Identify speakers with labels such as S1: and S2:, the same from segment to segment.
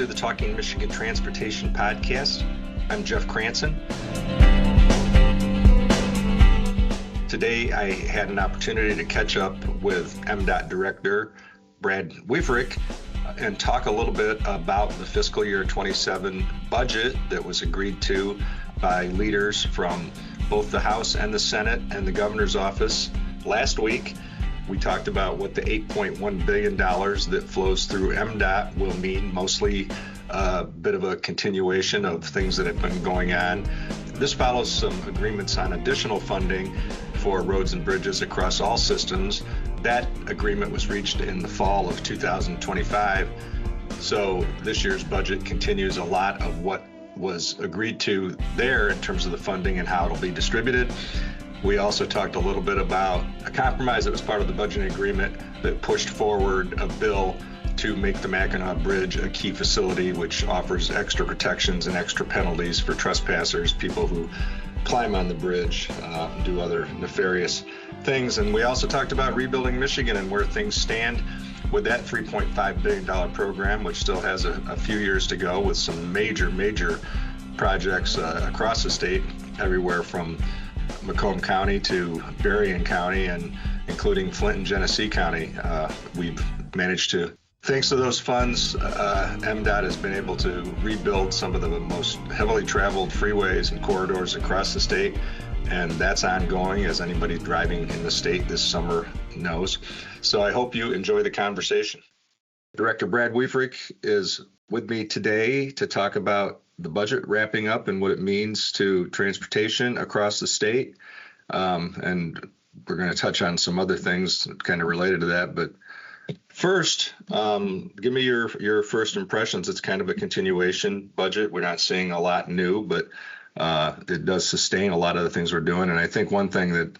S1: to the Talking Michigan Transportation Podcast. I'm Jeff Cranston. Today I had an opportunity to catch up with MDOT Director Brad Wieferich and talk a little bit about the fiscal year 27 budget that was agreed to by leaders from both the House and the Senate and the governor's office last week. We talked about what the $8.1 billion that flows through MDOT will mean, mostly a bit of a continuation of things that have been going on. This follows some agreements on additional funding for roads and bridges across all systems. That agreement was reached in the fall of 2025. So this year's budget continues a lot of what was agreed to there in terms of the funding and how it'll be distributed. We also talked a little bit about a compromise that was part of the budget agreement that pushed forward a bill to make the Mackinac Bridge a key facility, which offers extra protections and extra penalties for trespassers, people who climb on the bridge, do other nefarious things. And we also talked about rebuilding Michigan and where things stand with that $3.5 billion program, which still has a few years to go with some major projects across the state, everywhere from Macomb County to Berrien County, and including Flint and Genesee County. We've managed to, thanks to those funds, MDOT has been able to rebuild some of the most heavily traveled freeways and corridors across the state, and that's ongoing, as anybody driving in the state this summer knows. So I hope you enjoy the conversation. Director Brad Wieferich is with me today to talk about the budget wrapping up and what it means to transportation across the state. And we're going to touch on some other things kind of related to that. But first, give me your first impressions. It's kind of a continuation budget. We're not seeing a lot new, but it does sustain a lot of the things we're doing. And I think one thing that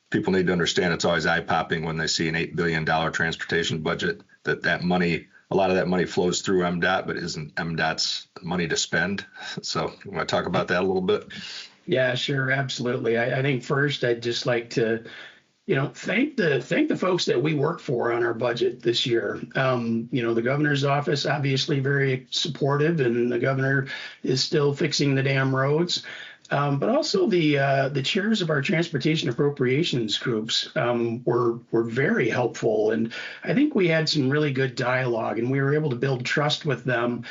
S1: people need to understand, it's always eye-popping when they see an $8 billion transportation budget, that money, a lot of that money flows through MDOT, but isn't MDOT's money to spend. So you want to talk about that a little bit?
S2: Yeah, sure. Absolutely. I think first I'd just like to, thank the folks that we work for on our budget this year. The governor's office, obviously very supportive, and the governor is still fixing the damn roads. But also the chairs of our transportation appropriations groups were very helpful. And I think we had some really good dialogue, and we were able to build trust with them.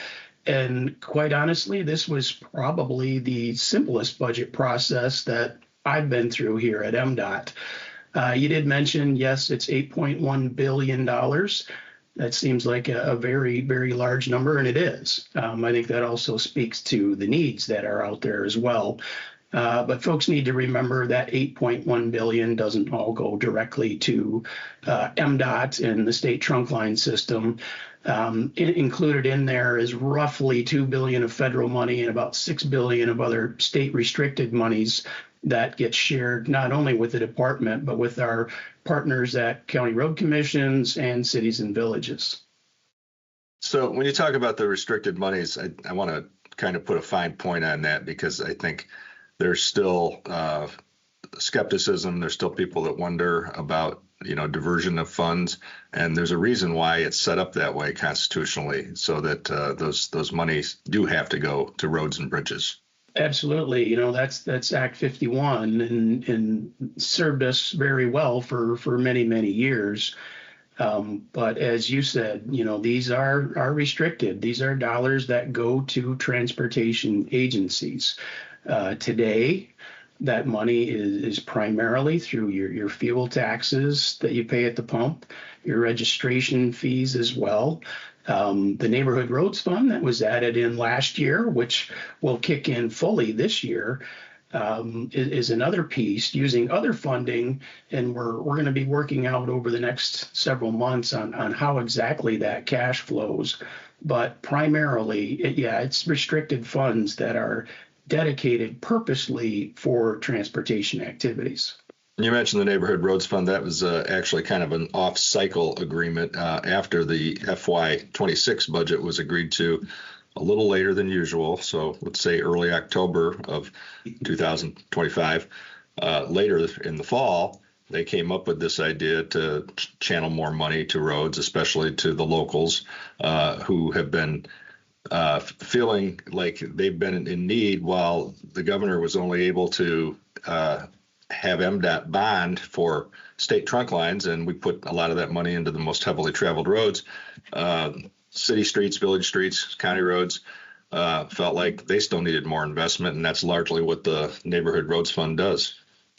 S2: And quite honestly, this was probably the simplest budget process that I've been through here at MDOT. You did mention, yes, it's $8.1 billion. That seems like a very, very large number, and it is. I think that also speaks to the needs that are out there as well. But folks need to remember that $8.1 billion doesn't all go directly to MDOT and the state trunk line system. Included in there is roughly $2 billion of federal money and about $6 billion of other state restricted monies that get shared not only with the department, but with our partners at county road commissions and cities and villages.
S1: So when you talk about the restricted monies, I want to kind of put a fine point on that, because I think there's still skepticism. There's still people that wonder about, diversion of funds. And there's a reason why it's set up that way constitutionally, so that those monies do have to go to roads and bridges.
S2: Absolutely. That's Act 51 and served us very well for many, many years. But as you said, these are restricted. These are dollars that go to transportation agencies. Today, that money is primarily through your fuel taxes that you pay at the pump, your registration fees as well. The Neighborhood Roads Fund that was added in last year, which will kick in fully this year, is another piece using other funding. And we're going to be working out over the next several months on how exactly that cash flows. But primarily, it's restricted funds that are dedicated purposely for transportation activities.
S1: You mentioned the Neighborhood Roads Fund. That was actually kind of an off-cycle agreement after the FY26 budget was agreed to a little later than usual. So let's say early October of 2025. Later in the fall, they came up with this idea to channel more money to roads, especially to the locals who have been feeling like they've been in need while the governor was only able to have MDOT bond for state trunk lines, and we put a lot of that money into the most heavily traveled roads, city streets, village streets, county roads. Felt like they still needed more investment, and that's largely what the Neighborhood Roads Fund does.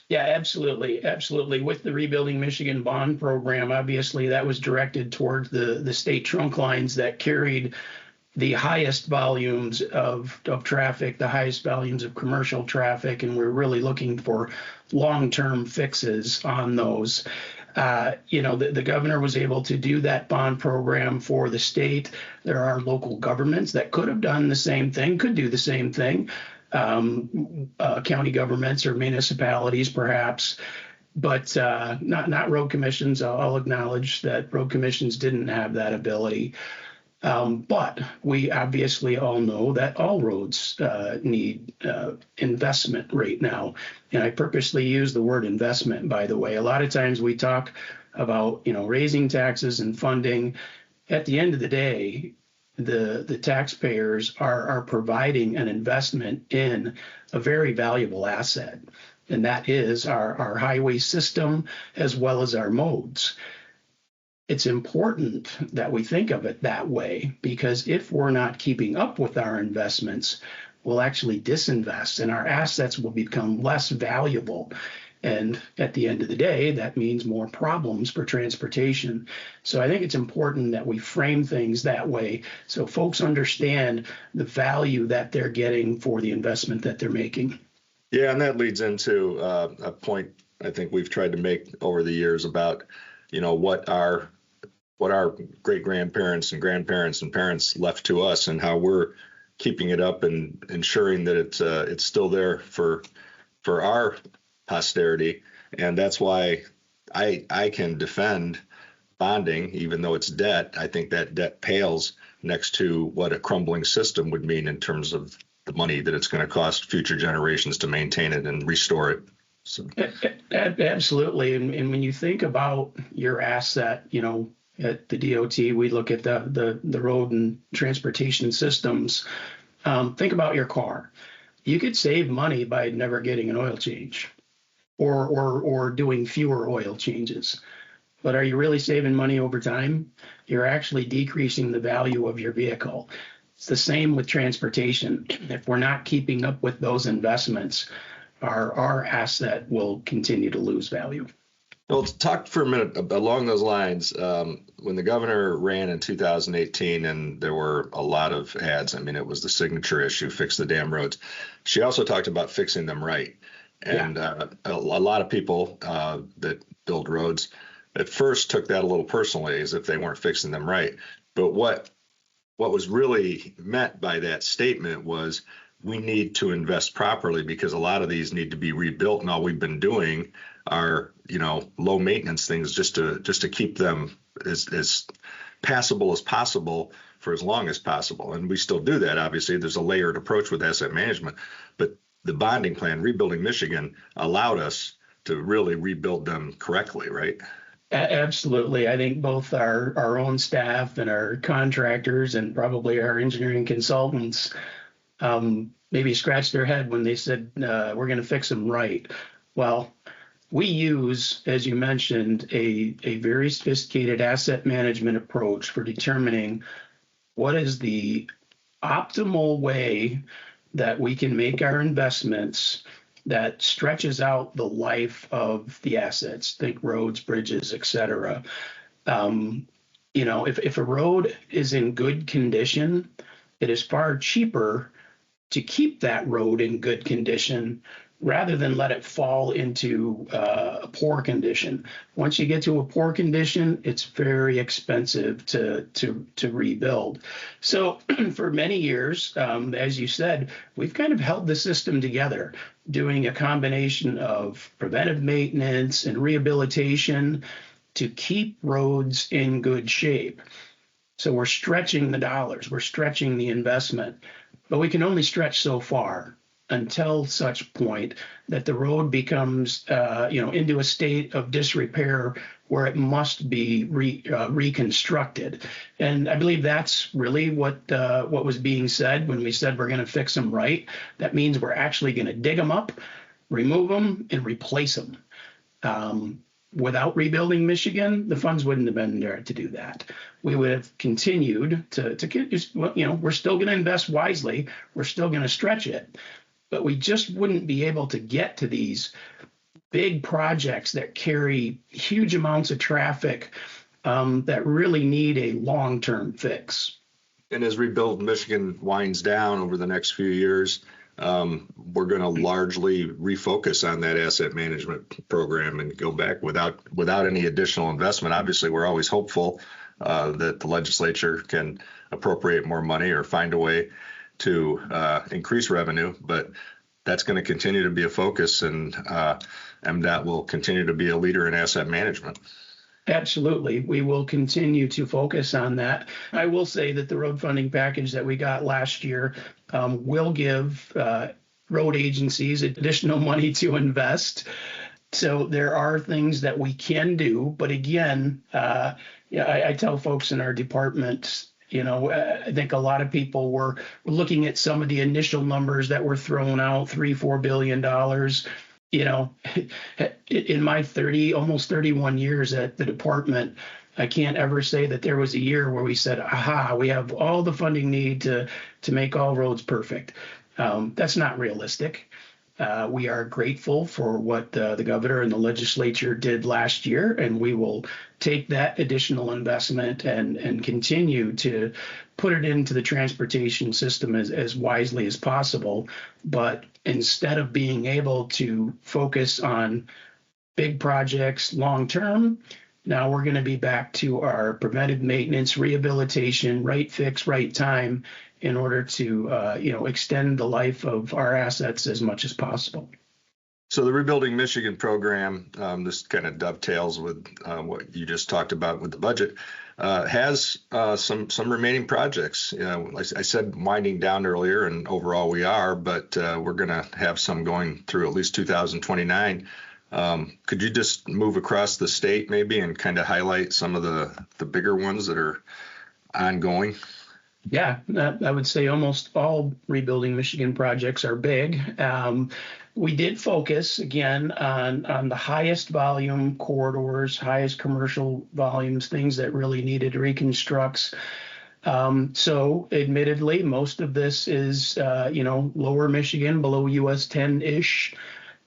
S2: Yeah, absolutely. Absolutely. With the Rebuilding Michigan Bond Program, obviously that was directed toward the state trunk lines that carried the highest volumes of traffic, the highest volumes of commercial traffic, and we're really looking for long-term fixes on those. The governor was able to do that bond program for the state. There are local governments that could have done the same thing, could do the same thing, county governments or municipalities perhaps, but not road commissions. I'll acknowledge that road commissions didn't have that ability. But we obviously all know that all roads need investment right now. And I purposely use the word investment, by the way. A lot of times we talk about, raising taxes and funding. At the end of the day, the taxpayers are providing an investment in a very valuable asset. And that is our highway system as well as our modes. It's important that we think of it that way, because if we're not keeping up with our investments, we'll actually disinvest and our assets will become less valuable. And at the end of the day, that means more problems for transportation. So I think it's important that we frame things that way so folks understand the value that they're getting for the investment that they're making.
S1: Yeah, and that leads into a point I think we've tried to make over the years about, what our great grandparents and grandparents and parents left to us, and how we're keeping it up and ensuring that it's still there for our posterity. And that's why I can defend bonding, even though it's debt. I think that debt pales next to what a crumbling system would mean in terms of the money that it's going to cost future generations to maintain it and restore it. So.
S2: Absolutely. And when you think about your asset, at the DOT, we look at the road and transportation systems. Think about your car. You could save money by never getting an oil change or doing fewer oil changes. But are you really saving money over time? You're actually decreasing the value of your vehicle. It's the same with transportation. If we're not keeping up with those investments, our asset will continue to lose value.
S1: Well, let's talk for a minute along those lines. When the governor ran in 2018, and there were a lot of ads, it was the signature issue, fix the damn roads. She also talked about fixing them right. And a lot of people that build roads at first took that a little personally, as if they weren't fixing them right. But what was really meant by that statement was we need to invest properly, because a lot of these need to be rebuilt, and all we've been doing are low maintenance things just to keep them as passable as possible for as long as possible. And we still do that. Obviously, there's a layered approach with asset management, but the bonding plan, Rebuilding Michigan, allowed us to really rebuild them correctly, right?
S2: Absolutely. I think both our own staff and our contractors and probably our engineering consultants maybe scratched their head when they said, we're going to fix them right. Well, we use, as you mentioned, a very sophisticated asset management approach for determining what is the optimal way that we can make our investments that stretches out the life of the assets, think roads, bridges, et cetera. If a road is in good condition, it is far cheaper to keep that road in good condition rather than let it fall into a poor condition. Once you get to a poor condition, it's very expensive to rebuild. So for many years, as you said, we've kind of held the system together, doing a combination of preventive maintenance and rehabilitation to keep roads in good shape. So we're stretching the dollars, we're stretching the investment, but we can only stretch so far. until such point that the road becomes, into a state of disrepair where it must be reconstructed. And I believe that's really what was being said when we said we're going to fix them right. That means we're actually going to dig them up, remove them, and replace them. Without rebuilding Michigan, the funds wouldn't have been there to do that. We would have continued we're still going to invest wisely. We're still going to stretch it, but we just wouldn't be able to get to these big projects that carry huge amounts of traffic that really need a long-term fix.
S1: And as Rebuild Michigan winds down over the next few years, we're going to largely refocus on that asset management program and go back without any additional investment. Obviously, we're always hopeful that the legislature can appropriate more money or find a way to increase revenue, but that's going to continue to be a focus, and MDOT will continue to be a leader in asset management.
S2: Absolutely. We will continue to focus on that. I will say that the road funding package that we got last year will give road agencies additional money to invest. So there are things that we can do. But again, I tell folks in our department, I think a lot of people were looking at some of the initial numbers that were thrown out, $3-4 billion. In my almost 31 years at the department, I can't ever say that there was a year where we said, aha, we have all the funding need to make all roads perfect. That's not realistic. We are grateful for what the governor and the legislature did last year, and we will take that additional investment and continue to put it into the transportation system as wisely as possible. But instead of being able to focus on big projects long term, now we're going to be back to our preventive maintenance, rehabilitation, right fix, right time, in order to extend the life of our assets as much as possible.
S1: So the Rebuilding Michigan program, this kind of dovetails with what you just talked about with the budget, has some remaining projects. I said winding down earlier, and overall we are, but we're going to have some going through at least 2029. Could you just move across the state maybe and kind of highlight some of the bigger ones that are ongoing?
S2: Yeah, I would say almost all Rebuilding Michigan projects are big. We did focus, again, on the highest volume corridors, highest commercial volumes, things that really needed reconstructs. So admittedly, most of this is, lower Michigan, below US 10-ish.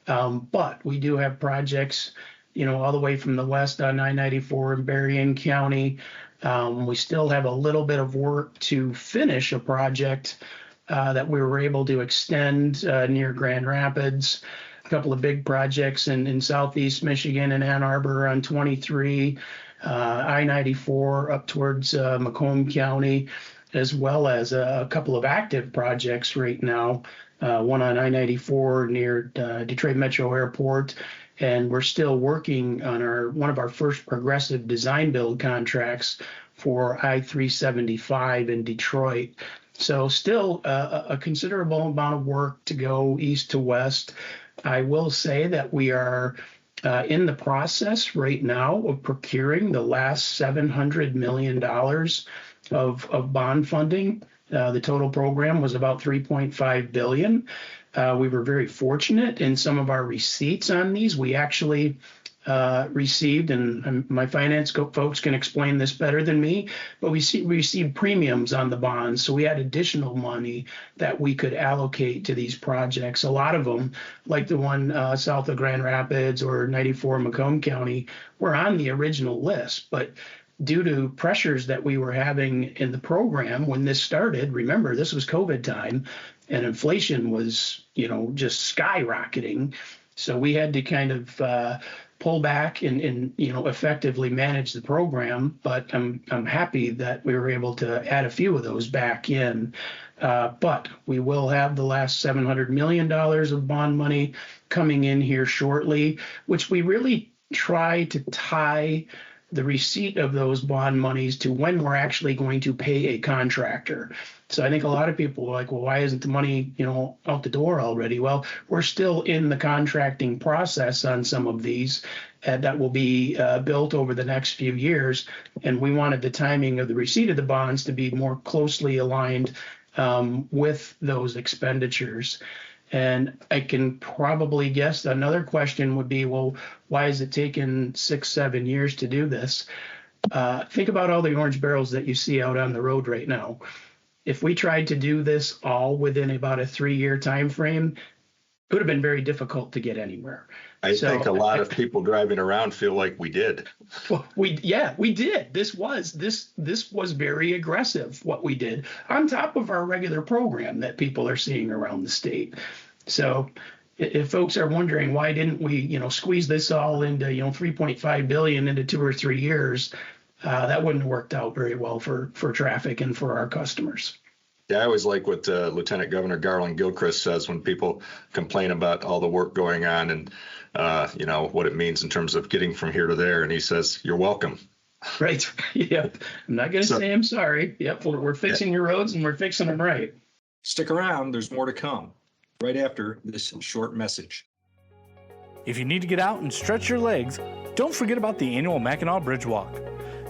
S2: But we do have projects, all the way from the west on I-94 in Berrien County. We still have a little bit of work to finish a project that we were able to extend near Grand Rapids. A couple of big projects in southeast Michigan and Ann Arbor on 23, I-94 up towards Macomb County, as well as a couple of active projects right now, one on I-94 near Detroit Metro Airport. And we're still working on one of our first progressive design build contracts for I-375 in Detroit. So still a considerable amount of work to go east to west. I will say that we are in the process right now of procuring the last $700 million of bond funding. The total program was about $3.5 billion. We were very fortunate in some of our receipts on these. We actually received, and my finance folks can explain this better than me, but we received premiums on the bonds. So we had additional money that we could allocate to these projects. A lot of them, like the one south of Grand Rapids or 94 Macomb County, were on the original list. But due to pressures that we were having in the program when this started, remember, this was COVID time, and inflation was, just skyrocketing. So we had to kind of pull back and effectively manage the program. But I'm happy that we were able to add a few of those back in. But we will have the last $700 million of bond money coming in here shortly, which we really try to tie the receipt of those bond monies to when we're actually going to pay a contractor. So I think a lot of people are like, well, why isn't the money, out the door already? Well, we're still in the contracting process on some of these that will be built over the next few years. And we wanted the timing of the receipt of the bonds to be more closely aligned with those expenditures. And I can probably guess another question would be, well, why is it taking 6-7 years to do this? Think about all the orange barrels that you see out on the road right now. If we tried to do this all within about a 3-year time frame, it would have been very difficult to get anywhere.
S1: I think a lot of people driving around feel like we did.
S2: Well, we did. This was very aggressive what we did on top of our regular program that people are seeing around the state. So if folks are wondering why didn't we, squeeze this all into, $3.5 billion into 2 or 3 years, that wouldn't have worked out very well for traffic and for our customers.
S1: Yeah, I always like what Lieutenant Governor Garland Gilchrist says when people complain about all the work going on and, what it means in terms of getting from here to there. And he says, you're welcome.
S2: Right. Yep. I'm not going to say I'm sorry. Yep. We're fixing your roads and we're fixing them right.
S3: Stick around. There's more to come right after this short message.
S4: If you need to get out and stretch your legs, don't forget about the annual Mackinac Bridge Walk.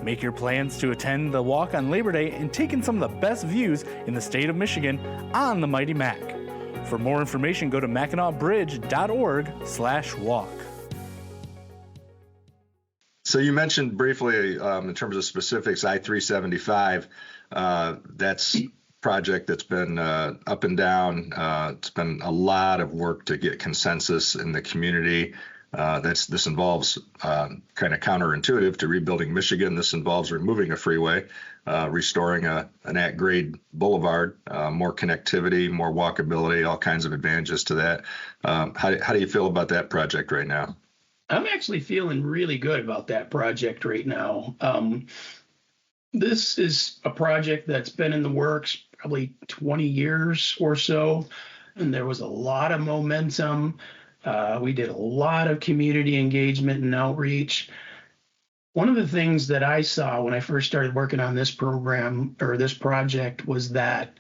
S4: Make your plans to attend the walk on Labor Day and take in some of the best views in the state of Michigan on the Mighty Mac. For more information, go to MackinacBridge.org/walk.
S1: So you mentioned briefly in terms of specifics, I-375, that's a project that's been up and down. It's been a lot of work to get consensus in the community. This involves kind of counterintuitive to rebuilding Michigan. This involves removing a freeway, restoring an at-grade boulevard, more connectivity, more walkability, all kinds of advantages to that. How do you feel about that project right now?
S2: I'm actually feeling really good about that project right now. This is a project that's been in the works probably 20 years or so, and there was a lot of momentum. We did a lot of community engagement and outreach. One of the things that I saw when I first started working on this program or this project was that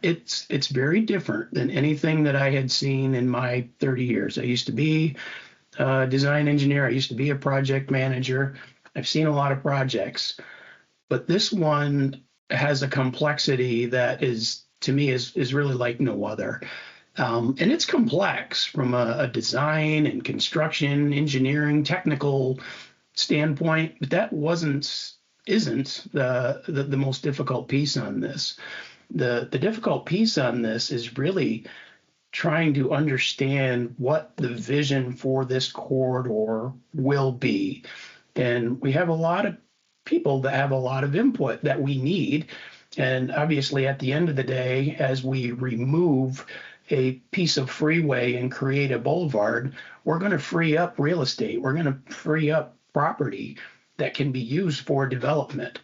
S2: it's very different than anything that I had seen in my 30 years. I used to be a design engineer. I used to be a project manager. I've seen a lot of projects, but this one has a complexity that is, to me, is really like no other. And it's complex from a design and construction, engineering, technical standpoint, but that isn't the most difficult piece on this. The difficult piece on this is really trying to understand what the vision for this corridor will be. And we have a lot of people that have a lot of input that we need. And obviously, at the end of the day, as we remove a piece of freeway and create a boulevard, we're going to free up real estate. We're going to free up property that can be used for development.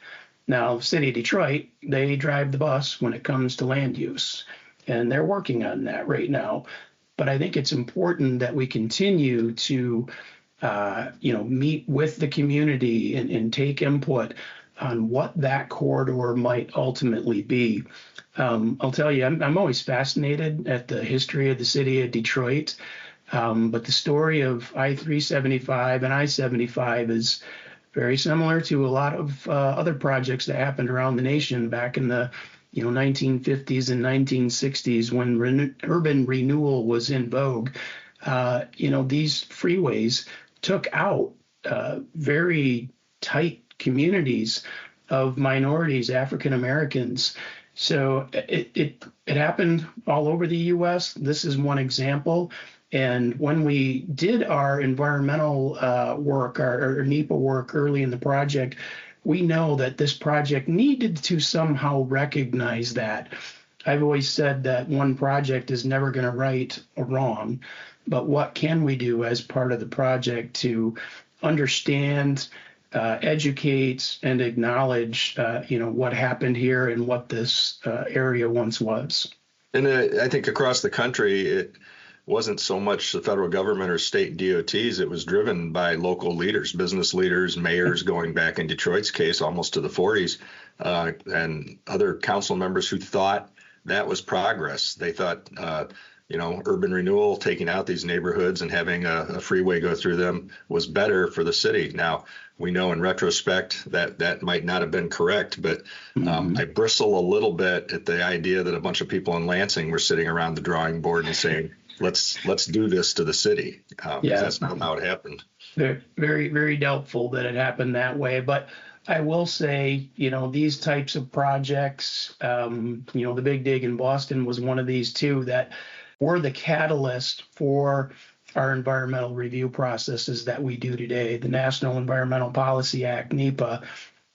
S2: Now, the city of Detroit, they drive the bus when it comes to land use, and they're working on that right now. But I think it's important that we continue to, meet with the community and take input on what that corridor might ultimately be. I'll tell you, I'm always fascinated at the history of the city of Detroit, but the story of I-375 and I-75 is very similar to a lot of other projects that happened around the nation back in the 1950s and 1960s when urban renewal was in vogue. These freeways took out very tight communities of minorities, African Americans. So it happened all over the U.S. This is one example. And when we did our environmental work, our NEPA work early in the project, we know that this project needed to somehow recognize that. I've always said that one project is never going to right a wrong, but what can we do as part of the project to understand, educate, and acknowledge, what happened here and what this area once was.
S1: And I think across the country, wasn't so much the federal government or state DOTs. It was driven by local leaders, business leaders, mayors, going back in Detroit's case almost to the 40s, and other council members who thought that was progress. They thought, urban renewal, taking out these neighborhoods and having a freeway go through them was better for the city. Now, we know in retrospect that might not have been correct, but I bristle a little bit at the idea that a bunch of people in Lansing were sitting around the drawing board and saying, let's do this to the city. That's not how it happened.
S2: Very, very doubtful that it happened that way. But I will say, these types of projects, the Big Dig in Boston was one of these too that were the catalyst for our environmental review processes that we do today, the National Environmental Policy Act, NEPA,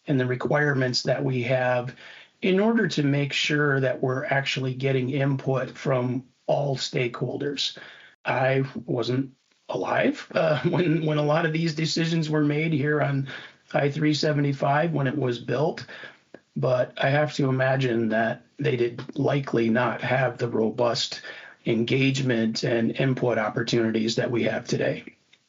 S2: and the requirements that we have in order to make sure that we're actually getting input from all stakeholders. I wasn't alive when a lot of these decisions were made here on I-375 when it was built, but I have to imagine that they did likely not have the robust engagement and input opportunities that we have today.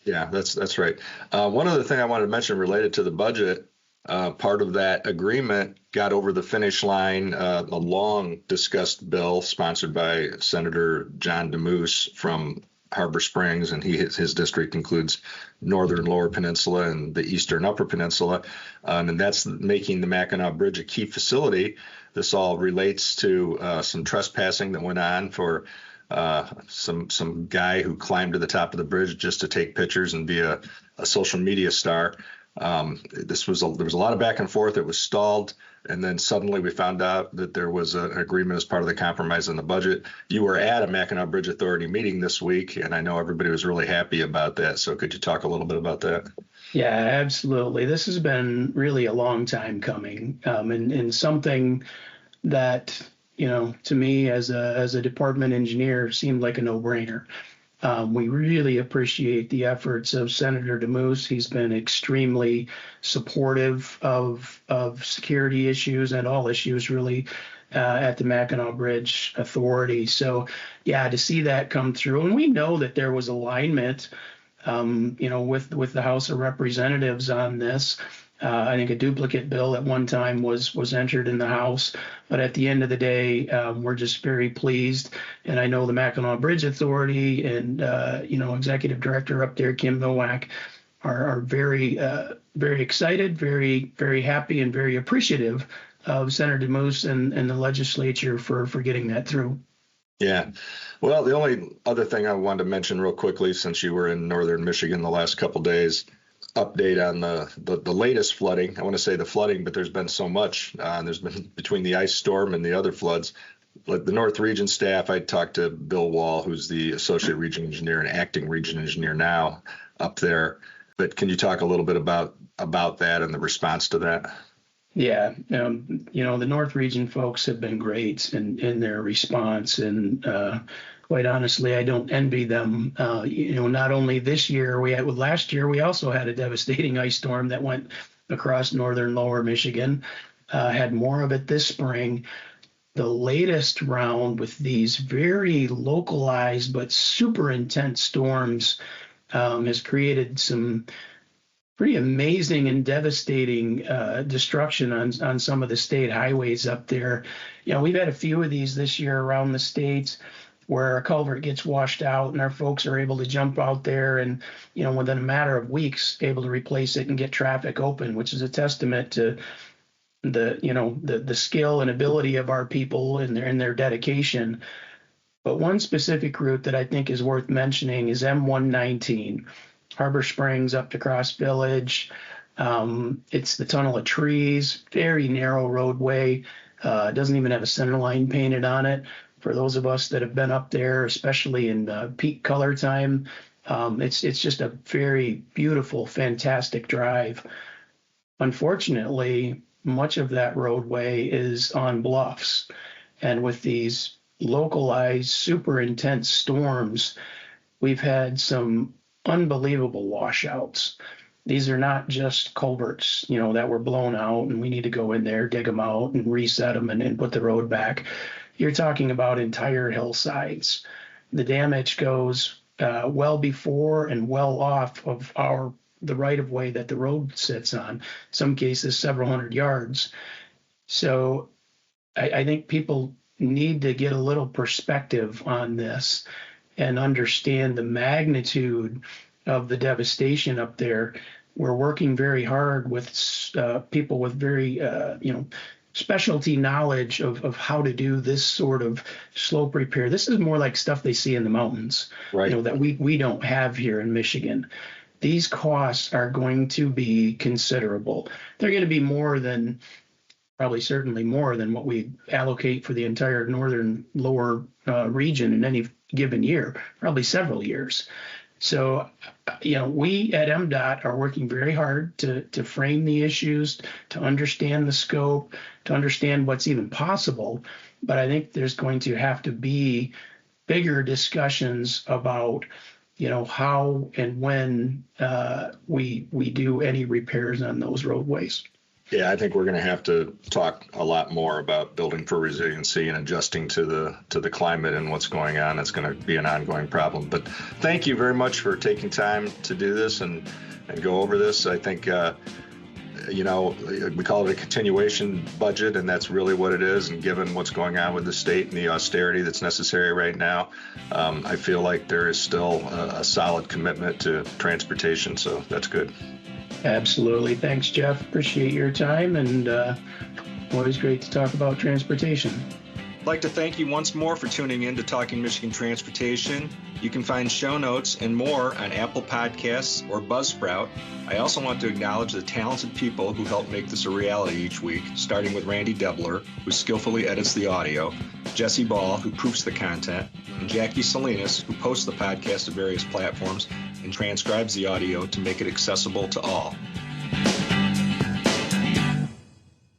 S1: Yeah, that's right. One other thing I wanted to mention related to the budget, part of that agreement got over the finish line, a long discussed bill sponsored by Senator John DeMoose from Harbor Springs, and his district includes northern Lower Peninsula and the eastern Upper Peninsula, and that's making the Mackinac Bridge a key facility. This all relates to some trespassing that went on for some guy who climbed to the top of the bridge just to take pictures and be a social media star. There was a lot of back and forth. It was stalled, and then suddenly we found out that there was an agreement as part of the compromise in the budget. You were at a Mackinac Bridge Authority meeting this week, and I know everybody was really happy about that. So could you talk a little bit about that?
S2: Yeah, absolutely. This has been really a long time coming, and something that, to me as a department engineer seemed like a no-brainer. We really appreciate the efforts of Senator DeMoose. He's been extremely supportive of security issues and all issues really at the Mackinac Bridge Authority. So yeah, to see that come through, and we know that there was alignment, with the House of Representatives on this. I think a duplicate bill at one time was entered in the House, but at the end of the day, we're just very pleased. And I know the Mackinac Bridge Authority and Executive Director up there, Kim Nowak, are very very excited, very very happy, and very appreciative of Senator DeMoose and the legislature for getting that through.
S1: Yeah. Well, the only other thing I wanted to mention real quickly, since you were in northern Michigan the last couple of days, update on the latest flooding. I want to say the flooding, but there's been so much. There's been between the ice storm and the other floods. Like the North Region staff, I talked to Bill Wall, who's the Associate Region Engineer and Acting Region Engineer now up there. But can you talk a little bit about that and the response to that?
S2: Yeah, the North Region folks have been great in their response, and quite honestly, I don't envy them. Not only this year, last year we also had a devastating ice storm that went across northern Lower Michigan. Had more of it this spring. The latest round with these very localized but super intense storms has created some pretty amazing and devastating destruction on some of the state highways up there. We've had a few of these this year around the states where a culvert gets washed out and our folks are able to jump out there and, within a matter of weeks, able to replace it and get traffic open, which is a testament to the skill and ability of our people and their dedication. But one specific route that I think is worth mentioning is M119. Harbor Springs up to Cross Village. It's the tunnel of trees, very narrow roadway. Doesn't even have a center line painted on it. For those of us that have been up there, especially in peak color time, it's just a very beautiful, fantastic drive. Unfortunately, much of that roadway is on bluffs. And with these localized, super intense storms, we've had some unbelievable washouts. These are not just culverts, that were blown out and we need to go in there, dig them out and reset them and put the road back. You're talking about entire hillsides the damage goes well before and well off of the right of way that the road sits on, some cases several hundred yards. So I think people need to get a little perspective on this and understand the magnitude of the devastation up there. We're working very hard with people with very, specialty knowledge of how to do this sort of slope repair. This is more like stuff they see in the mountains,
S1: Right.
S2: that we don't have here in Michigan. These costs are going to be considerable. They're going to be certainly more than what we allocate for the entire northern lower region in any given year, probably several years. So, we at MDOT are working very hard to frame the issues, to understand the scope, to understand what's even possible. But I think there's going to have to be bigger discussions about, how and when we do any repairs on those roadways.
S1: Yeah, I think we're going to have to talk a lot more about building for resiliency and adjusting to the climate and what's going on. It's going to be an ongoing problem. But thank you very much for taking time to do this and go over this. I think, we call it a continuation budget, and that's really what it is. And given what's going on with the state and the austerity that's necessary right now, I feel like there is still a solid commitment to transportation. So that's good.
S2: Absolutely. Thanks, Jeff. Appreciate your time, and always great to talk about transportation.
S3: I'd like to thank you once more for tuning in to Talking Michigan Transportation. You can find show notes and more on Apple Podcasts or Buzzsprout. I also want to acknowledge the talented people who help make this a reality each week, starting with Randy Debler, who skillfully edits the audio, Jesse Ball, who proofs the content, and Jackie Salinas, who posts the podcast to various platforms and transcribes the audio to make it accessible to all.